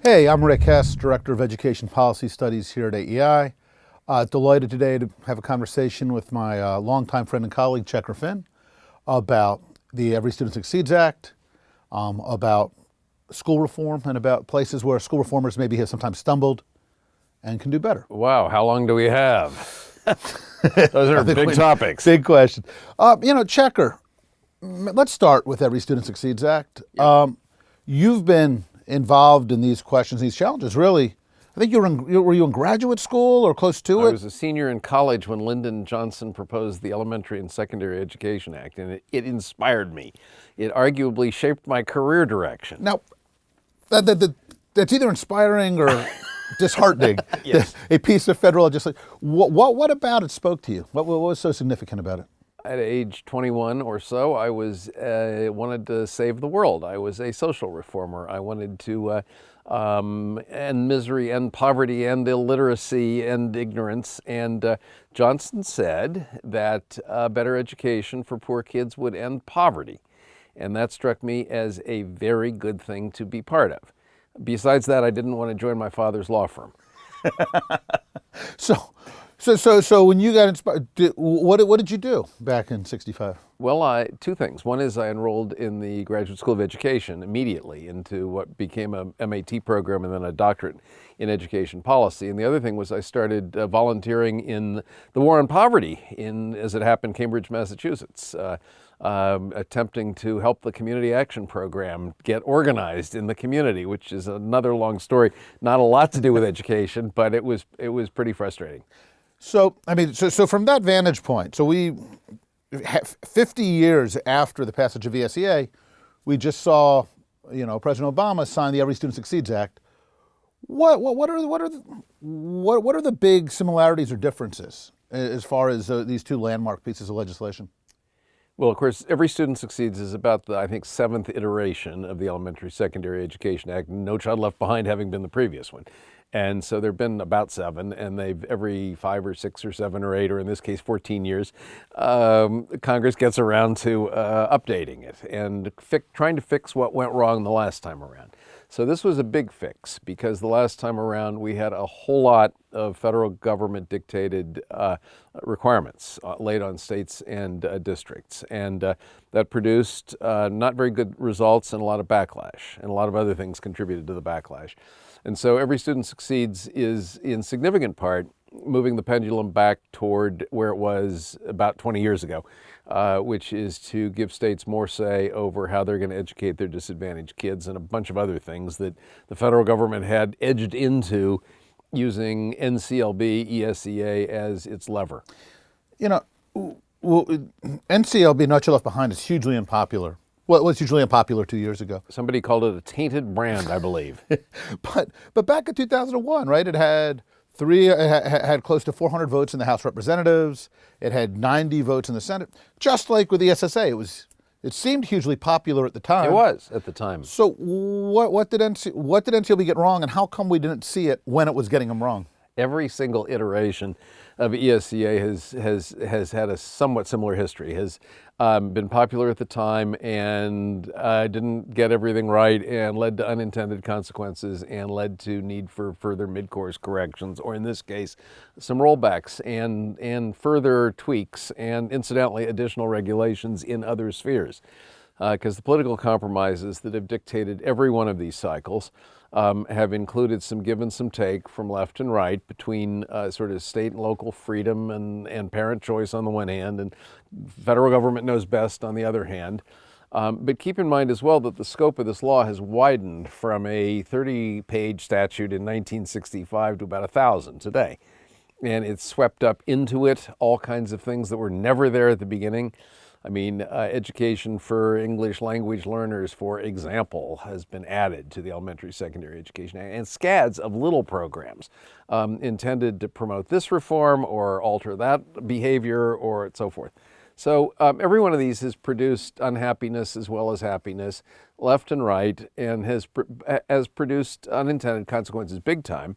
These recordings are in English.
Hey, I'm Rick Hess, Director of Education Policy Studies here at AEI. Delighted today to have a conversation with my longtime friend and colleague, Checker Finn, about the Every Student Succeeds Act, about school reform, and about places where school reformers maybe have sometimes stumbled and can do better. Wow, how long do we have? Those are big topics. Big question. Checker, let's start with Every Student Succeeds Act. Yeah. You've been involved in these questions, these challenges, really. I think were you in graduate school or close to it? I was a senior in college when Lyndon Johnson proposed the Elementary and Secondary Education Act, and it inspired me. It arguably shaped my career direction. Now, that's either inspiring or disheartening. Yes. A piece of federal legislation. What about it spoke to you? What was so significant about it? At age 21 or so, I wanted to save the world. I was a social reformer. I wanted to end misery, end poverty, end illiteracy, end ignorance. And Johnson said that better education for poor kids would end poverty. And that struck me as a very good thing to be part of. Besides that, I didn't want to join my father's law firm. So when you got inspired, what did you do back in '65? Well, two things. One is I enrolled in the Graduate School of Education immediately into what became a MAT program and then a doctorate in education policy. And the other thing was I started volunteering in the war on poverty in, as it happened, Cambridge, Massachusetts, attempting to help the Community Action Program get organized in the community, which is another long story. Not a lot to do with education, but it was pretty frustrating. So, so from that vantage point, so 50 years after the passage of ESSA, we just saw, President Obama sign the Every Student Succeeds Act. What are the big similarities or differences as far as these two landmark pieces of legislation? Well, of course, Every Student Succeeds is about the, I think, 7th iteration of the Elementary Secondary Education Act, No Child Left Behind having been the previous one. And so there have been about 7, and they've every 5 or 6 or 7 or 8, or in this case 14 years, Congress gets around to updating it and trying to fix what went wrong the last time around. So this was a big fix because the last time around we had a whole lot of federal government dictated requirements laid on states and districts. And that produced not very good results and a lot of backlash, and a lot of other things contributed to the backlash. And so Every Student Succeeds is in significant part moving the pendulum back toward where it was about 20 years ago, which is to give states more say over how they're going to educate their disadvantaged kids and a bunch of other things that the federal government had edged into using NCLB, ESEA as its lever. NCLB, No Child Left Behind, is hugely unpopular. Well, it was hugely unpopular 2 years ago. Somebody called it a tainted brand, I believe. but back in 2001, right, it had close to 400 votes in the House of Representatives. It had 90 votes in the Senate. Just like with the ESSA, it seemed hugely popular at the time. It was at the time. So what did NCLB get wrong, and how come we didn't see it when it was getting them wrong? Every single iteration of ESEA has had a somewhat similar history, has been popular at the time and didn't get everything right and led to unintended consequences and led to need for further mid-course corrections, or in this case, some rollbacks and further tweaks and incidentally additional regulations in other spheres. Because the political compromises that have dictated every one of these cycles have included some give and some take from left and right between sort of state and local freedom and parent choice on the one hand and federal government knows best on the other hand. But keep in mind as well that the scope of this law has widened from a 30-page statute in 1965 to about 1,000 today. And it's swept up into it all kinds of things that were never there at the beginning. I mean, education for English language learners, for example, has been added to the Elementary Secondary Education Act, and scads of little programs intended to promote this reform or alter that behavior or so forth. So every one of these has produced unhappiness as well as happiness, left and right, and has produced unintended consequences big time.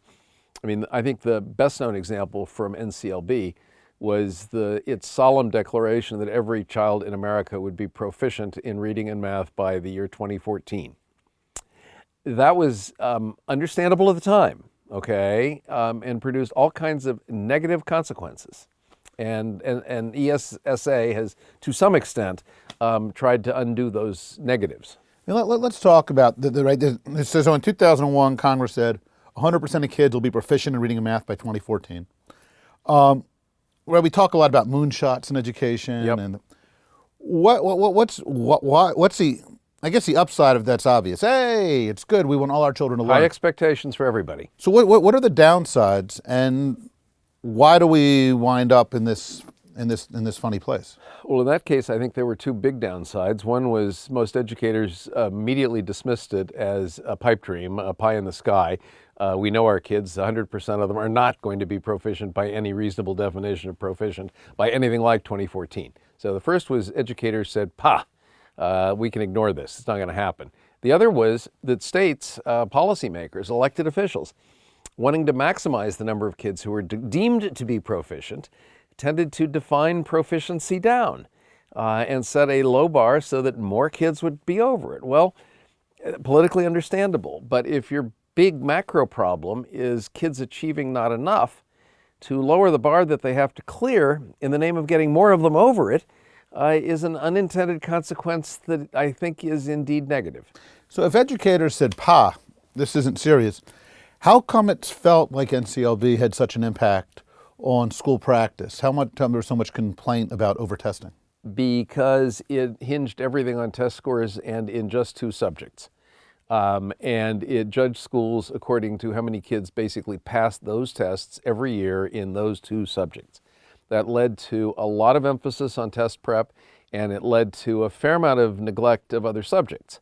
I mean, I think the best known example from NCLB was its solemn declaration that every child in America would be proficient in reading and math by the year 2014. That was understandable at the time, okay, and produced all kinds of negative consequences. And ESSA has, to some extent, tried to undo those negatives. Now, let's talk about it says, so in 2001, Congress said 100% of kids will be proficient in reading and math by 2014. Where we talk a lot about moonshots in education. Yep. And what's the, I guess the upside of that's obvious. Hey, it's good. We want all our children to learn. High expectations for everybody. So what are the downsides, and why do we wind up in this funny place? Well, in that case, I think there were two big downsides. One was most educators immediately dismissed it as a pipe dream, a pie in the sky. We know our kids, 100% of them are not going to be proficient by any reasonable definition of proficient by anything like 2014. So the first was educators said, we can ignore this. It's not going to happen. The other was that states, policymakers, elected officials, wanting to maximize the number of kids who were deemed to be proficient, tended to define proficiency down and set a low bar so that more kids would be over it. Well, politically understandable, but if your big macro problem is kids achieving not enough, to lower the bar that they have to clear in the name of getting more of them over it is an unintended consequence that I think is indeed negative. So if educators said, this isn't serious, how come it's felt like NCLB had such an impact on school practice? How much there was so much complaint about over-testing? Because it hinged everything on test scores and in just two subjects. And it judged schools according to how many kids basically passed those tests every year in those two subjects. That led to a lot of emphasis on test prep, and it led to a fair amount of neglect of other subjects.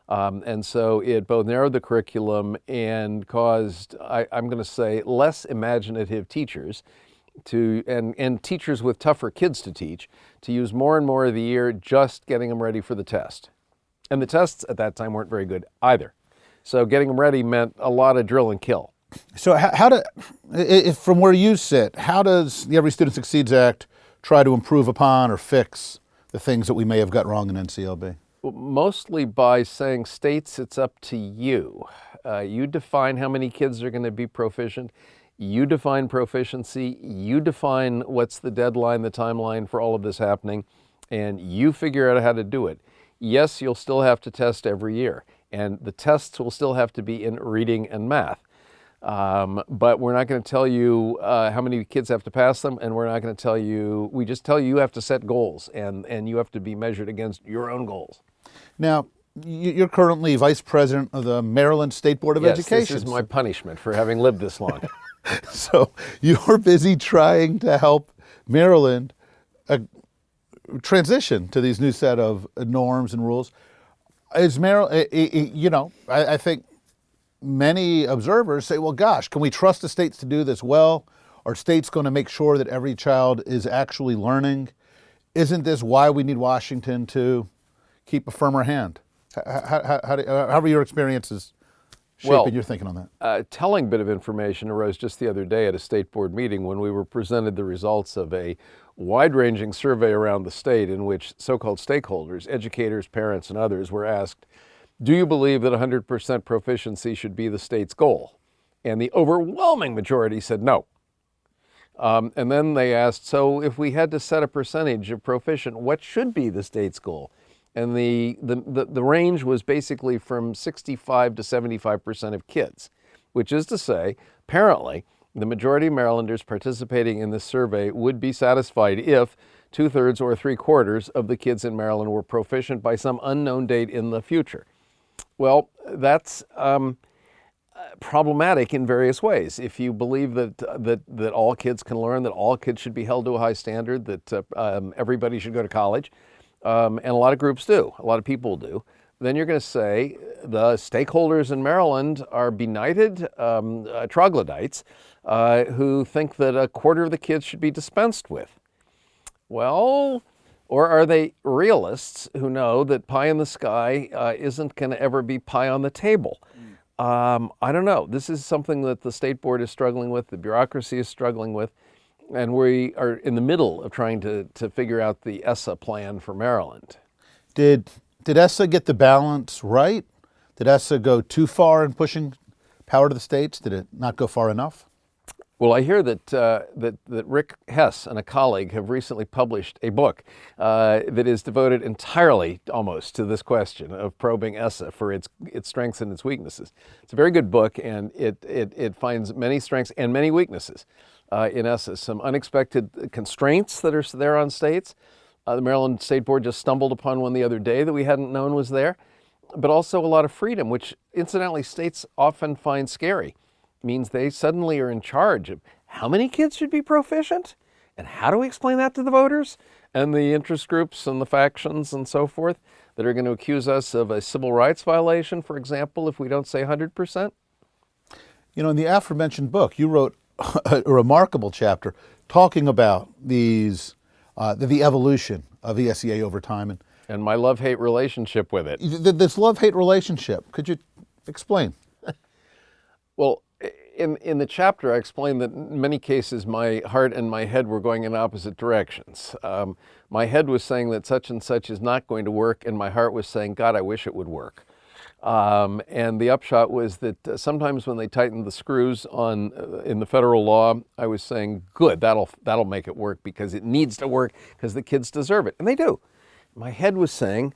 And so it both narrowed the curriculum and caused, I'm going to say, less imaginative teachers and teachers with tougher kids to teach, to use more and more of the year just getting them ready for the test. And the tests at that time weren't very good either. So getting them ready meant a lot of drill and kill. So from where you sit, how does the Every Student Succeeds Act try to improve upon or fix the things that we may have got wrong in NCLB? Well, mostly by saying, states, it's up to you. You define how many kids are going to be proficient. You define proficiency. You define what's the deadline, the timeline for all of this happening, and you figure out how to do it. Yes, you'll still have to test every year, and the tests will still have to be in reading and math. But we're not going to tell you how many kids have to pass them, and we're not going to tell you, we just tell you you have to set goals, and you have to be measured against your own goals. Now, you're currently Vice President of the Maryland State Board of Education. Yes, this is my punishment for having lived this long. So you're busy trying to help Maryland transition to these new set of norms and rules. Is Maryland, I think many observers say, well, gosh, can we trust the states to do this well? Are states going to make sure that every child is actually learning? Isn't this why we need Washington to keep a firmer hand? How are your experiences shaping your thinking on that? A telling bit of information arose just the other day at a state board meeting when we were presented the results of a wide-ranging survey around the state in which so-called stakeholders, educators, parents, and others were asked, do you believe that 100% proficiency should be the state's goal? And the overwhelming majority said no. And then they asked, so if we had to set a percentage of proficient, what should be the state's goal? And the range was basically from 65 to 75% of kids, which is to say, apparently, the majority of Marylanders participating in this survey would be satisfied if 2/3 or 3/4 of the kids in Maryland were proficient by some unknown date in the future. Well, that's problematic in various ways. If you believe that all kids can learn, that all kids should be held to a high standard, that everybody should go to college, and a lot of groups do, a lot of people do, then you're going to say the stakeholders in Maryland are benighted troglodytes who think that 1/4 of the kids should be dispensed with. Well, or are they realists who know that pie in the sky isn't going to ever be pie on the table? I don't know. This is something that the state board is struggling with, the bureaucracy is struggling with. And we are in the middle of trying to figure out the ESSA plan for Maryland. Did ESSA get the balance right? Did ESSA go too far in pushing power to the states? Did it not go far enough? Well, I hear that Rick Hess and a colleague have recently published a book that is devoted entirely, almost, to this question of probing ESSA for its strengths and its weaknesses. It's a very good book, and it finds many strengths and many weaknesses in ESSA. Some unexpected constraints that are there on states. The Maryland State Board just stumbled upon one the other day that we hadn't known was there, but also a lot of freedom, which incidentally states often find scary. Means they suddenly are in charge of how many kids should be proficient and how do we explain that to the voters and the interest groups and the factions and so forth that are going to accuse us of a civil rights violation, for example, if we don't say 100%. You know, in the aforementioned book, you wrote a remarkable chapter talking about these the evolution of ESEA over time and my love-hate relationship with it. This love-hate relationship, could you explain? Well, in the chapter, I explained that in many cases my heart and my head were going in opposite directions. My head was saying that such and such is not going to work, and my heart was saying, God, I wish it would work. And the upshot was that sometimes when they tightened the screws in the federal law, I was saying, good, that'll make it work because it needs to work because the kids deserve it. And they do. My head was saying,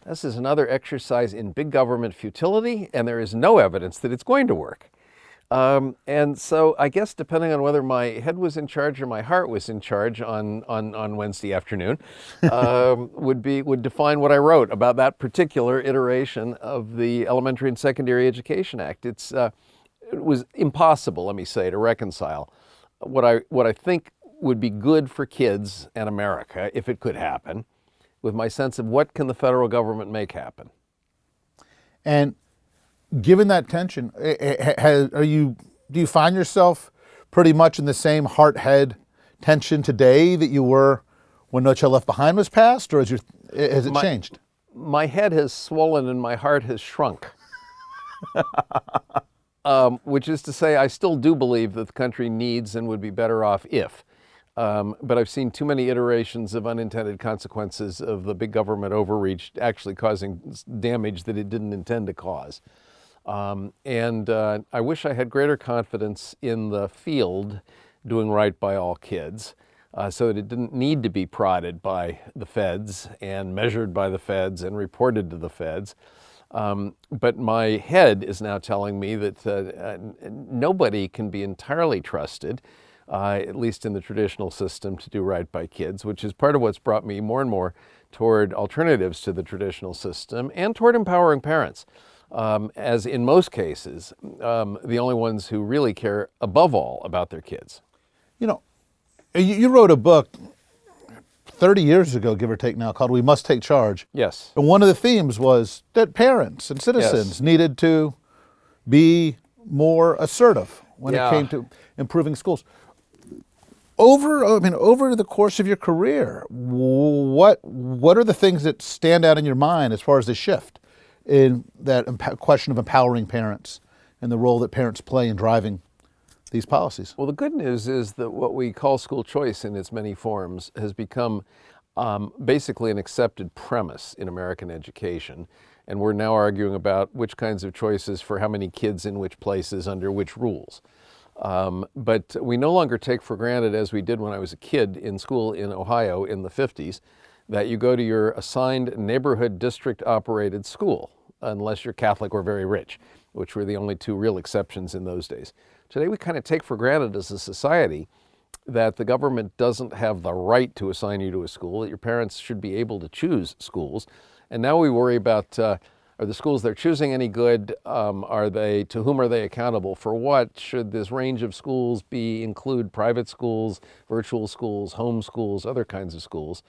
this is another exercise in big government futility, and there is no evidence that it's going to work. And so I guess depending on whether my head was in charge or my heart was in charge on Wednesday afternoon, would define what I wrote about that particular iteration of the Elementary and Secondary Education Act. It was impossible, let me say, to reconcile what I think would be good for kids and America, if it could happen, with my sense of what can the federal government make happen. And given that tension, do you find yourself pretty much in the same heart-head tension today that you were when No Child Left Behind was passed, or has it changed? My head has swollen and my heart has shrunk. Which is to say, I still do believe that the country needs and would be better off if. But I've seen too many iterations of unintended consequences of the big government overreach actually causing damage that it didn't intend to cause. And I wish I had greater confidence in the field doing right by all kids so that it didn't need to be prodded by the feds and measured by the feds and reported to the feds. But my head is now telling me that nobody can be entirely trusted, at least in the traditional system, to do right by kids, which is part of what's brought me more and more toward alternatives to the traditional system and toward empowering parents. As in most cases, the only ones who really care above all about their kids. You know, you wrote a book 30 years ago, give or take now, called We Must Take Charge. Yes. And one of the themes was that parents and citizens needed to be more assertive when it came to improving schools. Over the course of your career, what are the things that stand out in your mind as far as the shift in that question of empowering parents and the role that parents play in driving these policies? Well, the good news is that what we call school choice in its many forms has become basically an accepted premise in American education. And we're now arguing about which kinds of choices for how many kids in which places under which rules. But we no longer take for granted, as we did when I was a kid in school in Ohio in the 50s, that you go to your assigned neighborhood district-operated school, unless you're Catholic or very rich, which were the only two real exceptions in those days. Today we kind of take for granted as a society that the government doesn't have the right to assign you to a school, that your parents should be able to choose schools. And now we worry about, are the schools they're choosing any good? To whom are they accountable for what? Should this range of schools include private schools, virtual schools, home schools, other kinds of schools?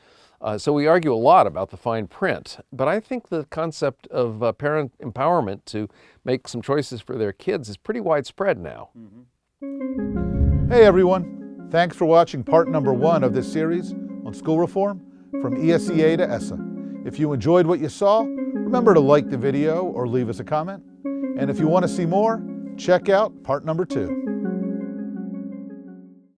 So we argue a lot about the fine print, but I think the concept of parent empowerment to make some choices for their kids is pretty widespread now. Mm-hmm. Hey everyone, thanks for watching part number 1 of this series on school reform from ESEA to ESSA. If you enjoyed what you saw, remember to like the video or leave us a comment. And if you want to see more, check out part number 2.